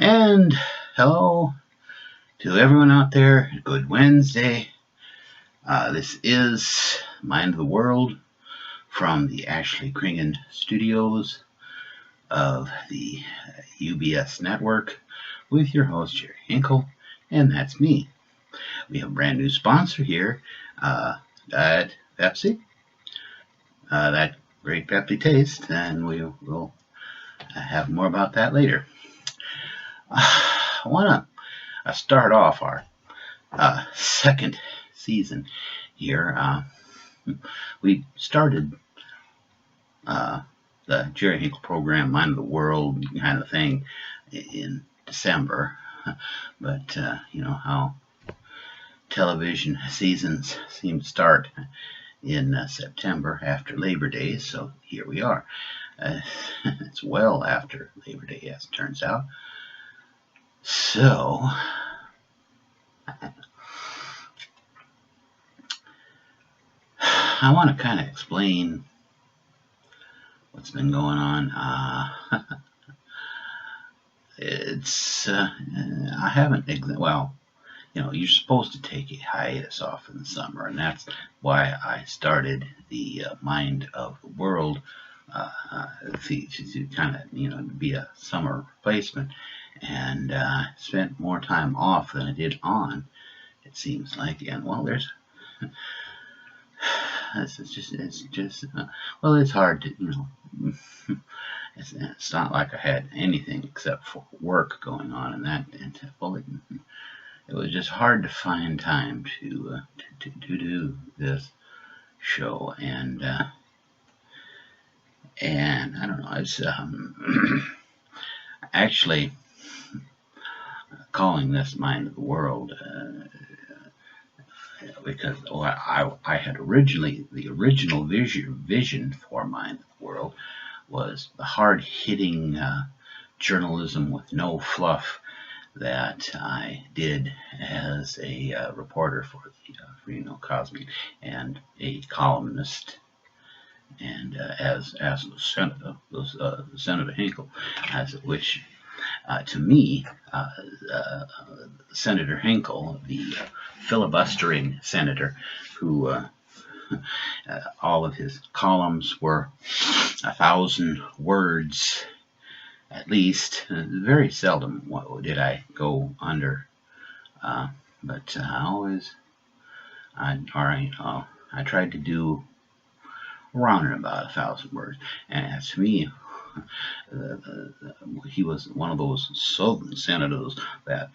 And hello to everyone out there. Good Wednesday. This is Mind of the World from the Ashley Kringen Studios of the UBS Network with your host, Jerry Hinkle, and that's me. We have a brand new sponsor here, Diet Pepsi. That great Pepsi taste, and we will have more about that later. I want to start off our second season here. We started the Jerry Hinkle program, Mind of the World kind of thing, in December. But you know how television seasons seem to start in September after Labor Day, so here we are. It's well after Labor Day, as it turns out. So, I want to kind of explain what's been going on. I haven't, you're supposed to take a hiatus off in the summer, and that's why I started the Mind of the World to kind of, be a summer replacement, and spent more time off than I did on, it seems like. And well, it's hard to, it's not like I had anything except for work going on, it was just hard to find time to do this show, and I don't know, it's actually calling this Mind of the World because I had the original vision for Mind of the World was the hard-hitting journalism with no fluff that I did as a reporter for the Reno Cosme and a columnist, and as Senator Hinkle, which to me, Senator Hinkle, the filibustering senator who all of his columns were 1,000 words at least. Very seldom did I go under, but I tried to do around about 1,000 words. And to me, he was one of those southern senators that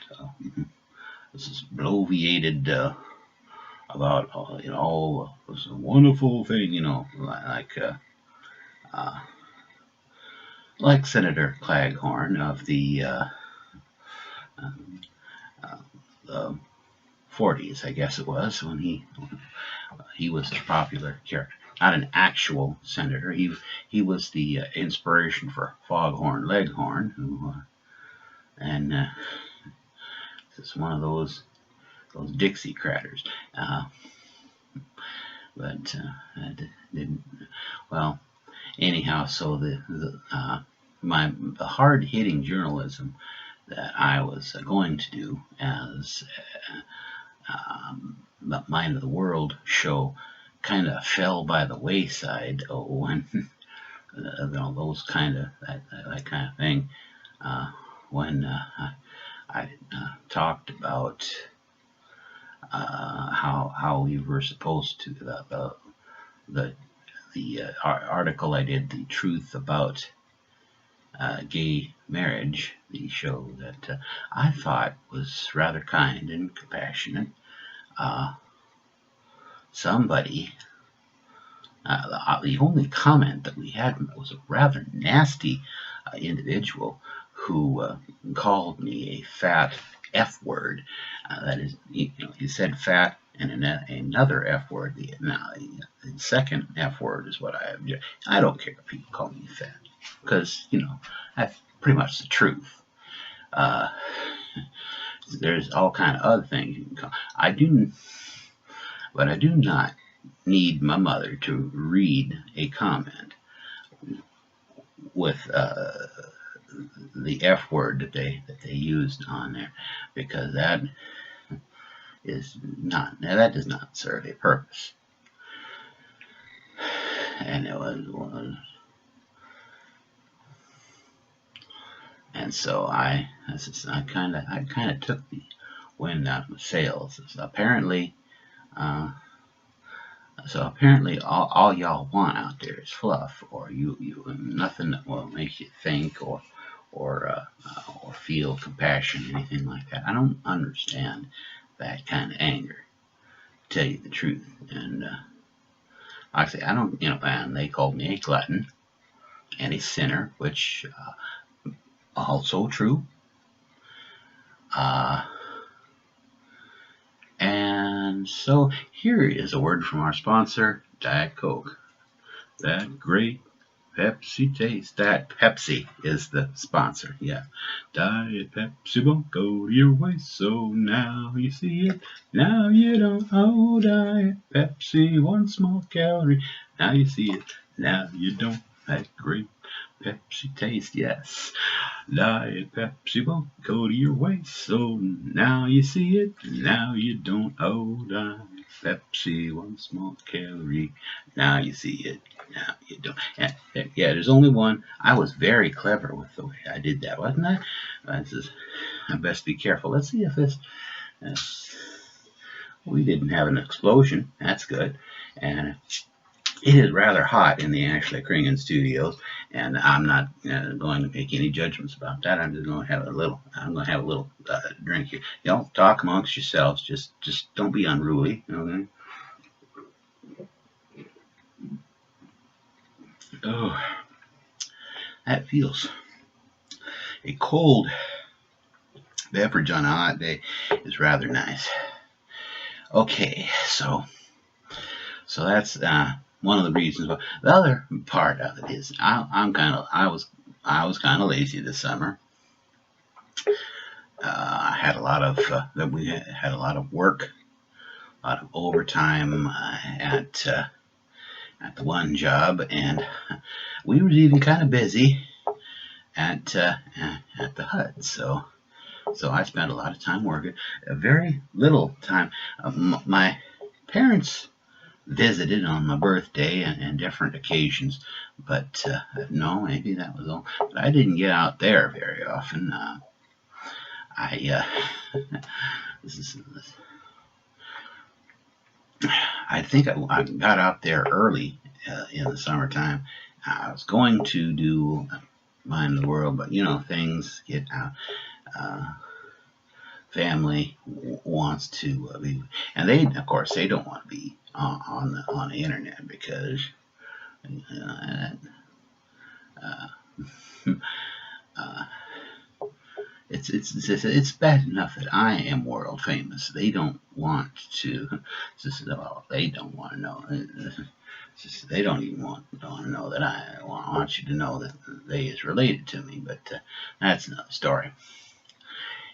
this is bloviated about this wonderful thing, like Senator Claghorn of the 40s, I guess it was, when he was a popular character. Not an actual senator. He was the inspiration for Foghorn Leghorn, who and it's one of those Dixiecraters. But I didn't. Well, anyhow, so the hard-hitting journalism that I was going to do as the Mind of the World show kind of fell by the wayside when those that kind of thing when I talked about how we were supposed to the article I did, The Truth About Gay Marriage, the show that I thought was rather kind and compassionate. Somebody, the only comment that we had was a rather nasty individual who called me a fat F word. That is, he said fat and another F word. The second F word is what I don't care if people call me fat, because that's pretty much the truth. There's all kind of other things you can call. But I do not need my mother to read a comment with the F word that they used on there, because that does not serve a purpose. And and so I kind of took the wind out of my sails. So apparently all y'all want out there is fluff, or you nothing that will make you think or feel compassion, anything like that. I don't understand that kind of anger, to tell you the truth. And like I say, I don't, and they called me a glutton and a sinner, which also true. And so here is a word from our sponsor, Diet Coke. That great Pepsi taste. That Pepsi is the sponsor, yeah. Diet Pepsi won't go to your waist, so now you see it, now you don't. Oh, Diet Pepsi, one small calorie. Now you see it, now you don't. That great Pepsi taste, yes. Diet Pepsi won't go to your waist, so now you see it, now you don't. Oh, Diet Pepsi, one small calorie. Now you see it, now you don't. Yeah, there's only one. I was very clever with the way I did that, wasn't I? I best be careful. Let's see if this. We didn't have an explosion. That's good. And it is rather hot in the Ashley Kringen studios, and I'm not going to make any judgments about that. I'm just going to have a little. I'm going to have a little drink here. Talk amongst yourselves. Just don't be unruly. Okay. Oh, that feels. A cold beverage on a hot day is rather nice. Okay, so that's one of the reasons. But the other part of it is I was kind of lazy this summer. I had a lot of we had a lot of work, a lot of overtime at the one job, and we were even kind of busy at the hut. So I spent a lot of time working, very little time. My parents visited on my birthday and different occasions, but no, maybe that was all. But I didn't get out there very often. I think I got out there early in the summertime. I was going to do Mind the World, but things get out. Family wants to be, and they, of course, they don't want to be on the internet because it's bad enough that I am world famous. They don't want to. They don't want to know. They don't even want to know that I want you to know that they is related to me. But that's another story.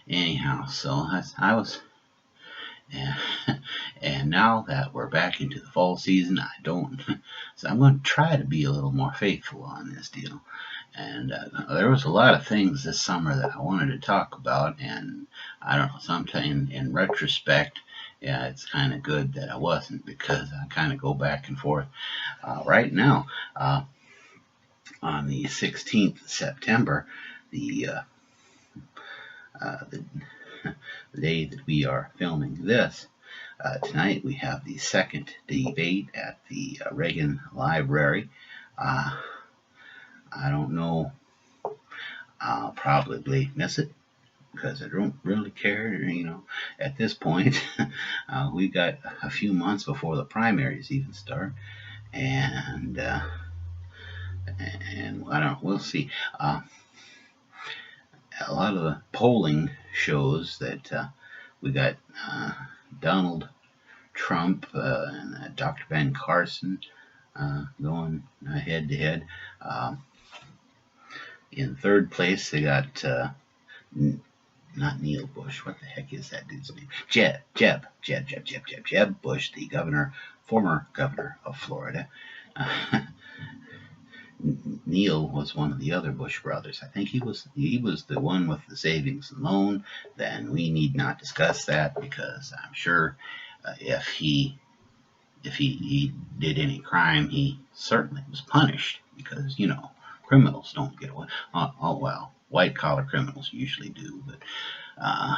Anyhow, so I was. And now that we're back into the fall season, so I'm going to try to be a little more faithful on this deal. And there was a lot of things this summer that I wanted to talk about, and I don't know, sometimes in retrospect, yeah, it's kind of good that I wasn't, because I kind of go back and forth. Right now, on the 16th of September, the day that we are filming this, tonight we have the second debate at the Reagan Library. I don't know. I'll probably miss it because I don't really care. At this point, we got a few months before the primaries even start, and I don't know. We'll see. A lot of the polling shows that we got Donald Trump and Dr. Ben Carson going head to head. In third place, they got not Neil Bush. What the heck is that dude's name? Jeb Bush, the former governor of Florida. Neil was one of the other Bush brothers. I think he was the one with the savings and loan. Then we need not discuss that, because I'm sure if he did any crime, he certainly was punished, because criminals don't get away. Oh well, white collar criminals usually do, but uh,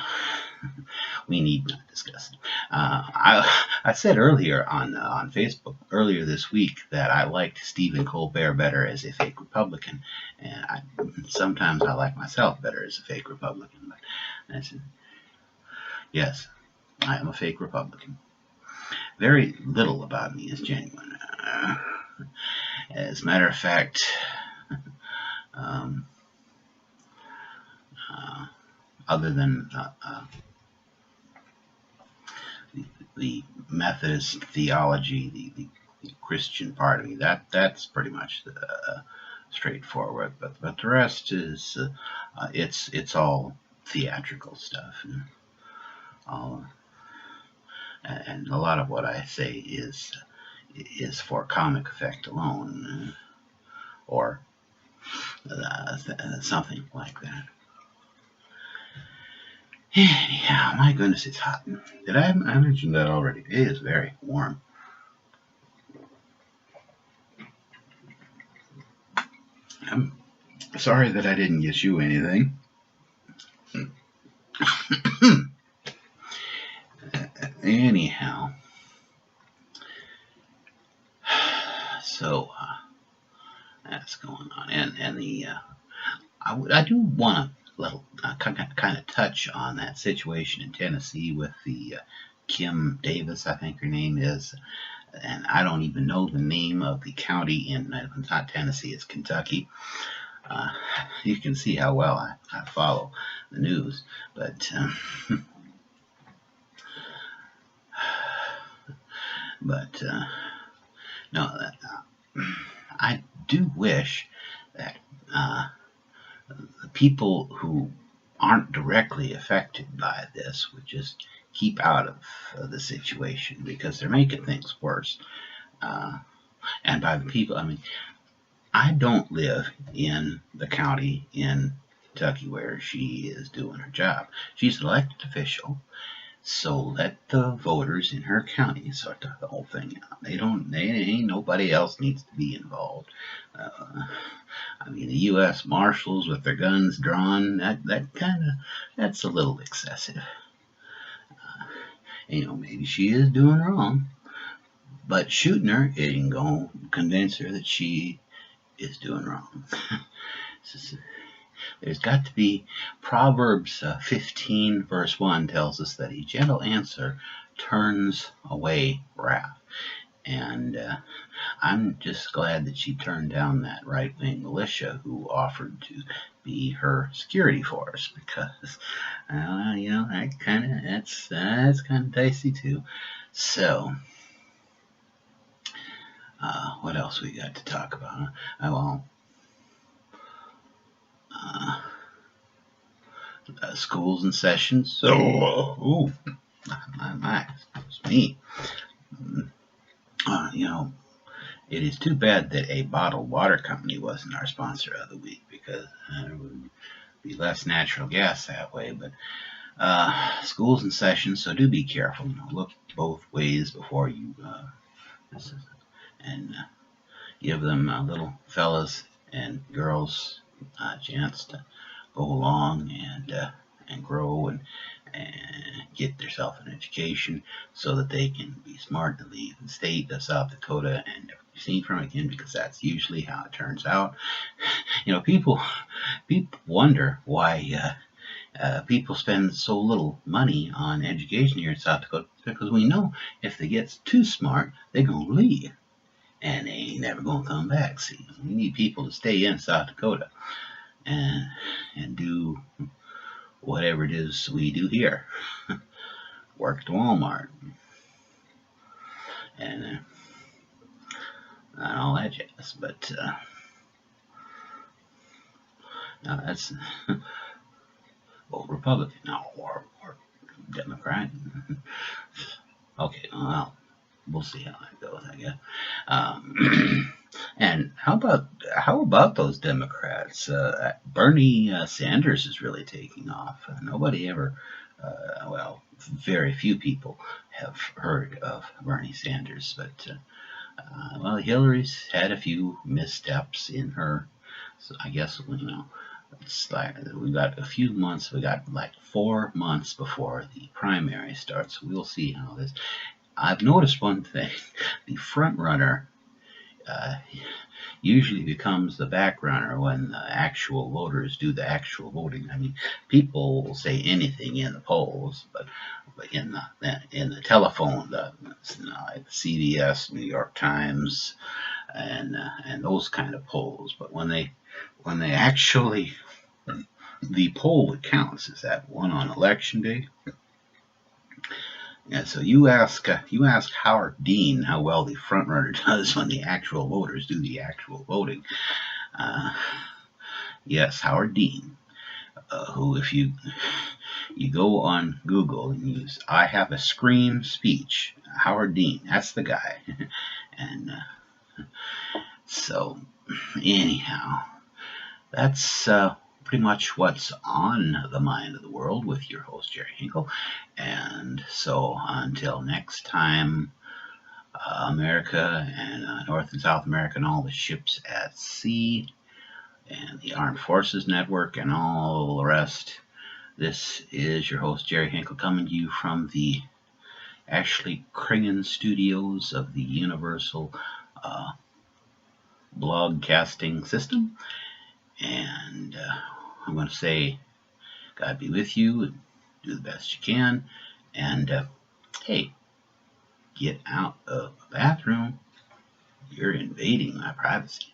we need not discuss it. I said earlier on Facebook earlier this week that I liked Stephen Colbert better as a fake Republican, and sometimes I like myself better as a fake Republican. But yes, I am a fake Republican. Very little about me is genuine. As a matter of fact, um, other than the Methodist theology, the Christian part of me, that's pretty much straightforward. But the rest is it's all theatrical stuff, and a lot of what I say is for comic effect alone, or something like that. Anyhow, my goodness, it's hot. Did I mention that already? It is very warm. I'm sorry that I didn't get you anything. Anyhow, so that's going on, and the I do want to kind of touch on that situation in Tennessee with the Kim Davis, I think her name is, and I don't even know the name of the county it's not Tennessee, it's Kentucky. You can see how well I follow the news, but no, I do wish that the people who aren't directly affected by this would just keep out of the situation, because they're making things worse. And by the people, I mean, I don't live in the county in Kentucky where she is doing her job. She's an elected official, so let the voters in her county sort the whole thing out. Ain't nobody else needs to be involved. I mean, the U.S. Marshals with their guns drawn, that's a little excessive. Maybe she is doing wrong, but shooting her ain't gonna convince her that she is doing wrong. There's got to be Proverbs 15 verse 1 tells us that a gentle answer turns away wrath. And I'm just glad that she turned down that right-wing militia who offered to be her security force, because that's kind of dicey too. So what else we got to talk about? Schools in session. So, my, excuse me. It is too bad that a bottled water company wasn't our sponsor of the week, because there would be less natural gas that way. But schools in session, so do be careful. Look both ways before you and give them little fellas and girls a chance to go along and grow and get themselves an education, so that they can be smart to leave the state of South Dakota and never be seen from again, because that's usually how it turns out. People wonder why people spend so little money on education here in South Dakota, because we know if they get too smart, they're going to leave. And they ain't never going to come back. See, we need people to stay in South Dakota and do whatever it is we do here. Work at Walmart and all that jazz. But now that's Republican or Democrat. Okay, well, we'll see how that goes, I guess. And how about those Democrats? Bernie Sanders is really taking off. Nobody ever, well, very few people have heard of Bernie Sanders, but well, Hillary's had a few missteps in her. So I guess it's like we got a few months. We got like 4 months before the primary starts. We'll see how this. I've noticed one thing: the front runner uh, usually becomes the back runner when the actual voters do the actual voting. I mean, people will say anything in the polls, but in the telephone, like CBS, New York Times, and those kind of polls. But when they actually the poll that counts is that one on election day. Yeah, so you ask Howard Dean how well the front runner does when the actual voters do the actual voting. Uh, yes, Howard Dean, who if you go on Google and use "I have a scream" speech, Howard Dean, that's the guy. And so anyhow, that's pretty much what's on the mind of the world with your host Jerry Hinkle. And so until next time, America and North and South America and all the ships at sea and the Armed Forces Network and all the rest. This is your host Jerry Hinkle coming to you from the Ashley Kringen Studios of the Universal uh, Blogcasting System. And I'm going to say, God be with you, and do the best you can. And hey, get out of the bathroom. You're invading my privacy.